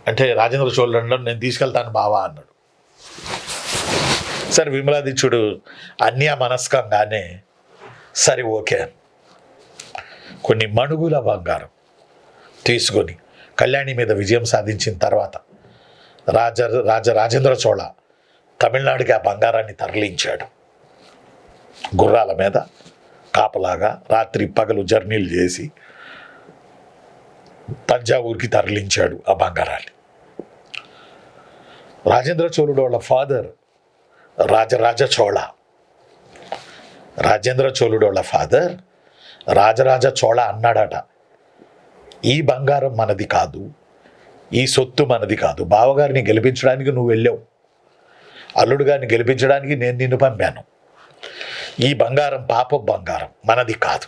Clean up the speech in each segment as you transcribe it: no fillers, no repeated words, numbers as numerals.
అంటే రాజేంద్ర చోళుడు నేను తీసుకెళ్తాను బావా అన్నాడు. సరే విమలాదిత్యుడు అన్యమనస్కంగానే సరే ఓకే కొన్ని మణుగుల బంగారం తీసుకొని కళ్యాణి మీద విజయం సాధించిన తర్వాత రాజేంద్ర చోళ తమిళనాడుకి ఆ బంగారాన్ని తరలించాడు. గుర్రాల మీద కాపలాగా రాత్రి పగలు జర్నీలు చేసి తంజావూరుకి తరలించాడు ఆ బంగారాన్ని. రాజేంద్ర చోళుడు వాళ్ళ ఫాదర్ రాజరాజ చోళ. రాజేంద్ర చోళుడు వాళ్ళ ఫాదర్ రాజరాజ చోళ అన్నాడట, ఈ బంగారం మనది కాదు, ఈ సొత్తు మనది కాదు, బావగారిని గెలిపించడానికి నువ్వు వెళ్ళావు, అల్లుడు గారిని గెలిపించడానికి నేను నిన్ను పంపాను, ఈ బంగారం పాప బంగారం మనది కాదు,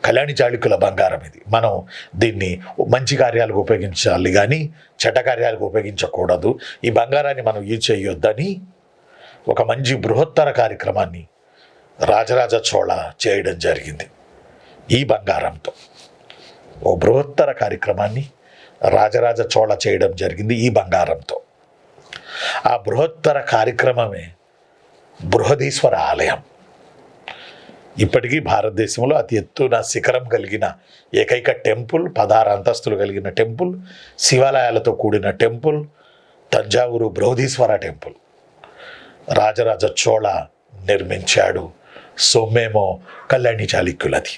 కళ్యాణి చాళుక్యుల బంగారం ఇది, మనం దీన్ని మంచి కార్యాలకు ఉపయోగించాలి కానీ చెడ్డ కార్యాలకు ఉపయోగించకూడదు, ఈ బంగారాన్ని మనం యూజ్ చేయొద్దని ఒక మంచి బృహత్తర కార్యక్రమాన్ని రాజరాజ చోళ చేయడం జరిగింది. ఈ బంగారంతో ఓ బృహత్తర కార్యక్రమాన్ని రాజరాజ చోళ చేయడం జరిగింది ఈ బంగారంతో. ఆ బృహత్తర కార్యక్రమమే బృహదీశ్వర ఆలయం. ఇప్పటికీ భారతదేశంలో అతి ఎత్తున శిఖరం కలిగిన ఏకైక టెంపుల్, 16 అంతస్తులు కలిగిన టెంపుల్, శివాలయాలతో కూడిన టెంపుల్ తంజావూరు బృహదీశ్వర టెంపుల్ రాజరాజ చోళ నిర్మించాడు. సొమ్మేమో కళ్యాణి చాళుక్యులది.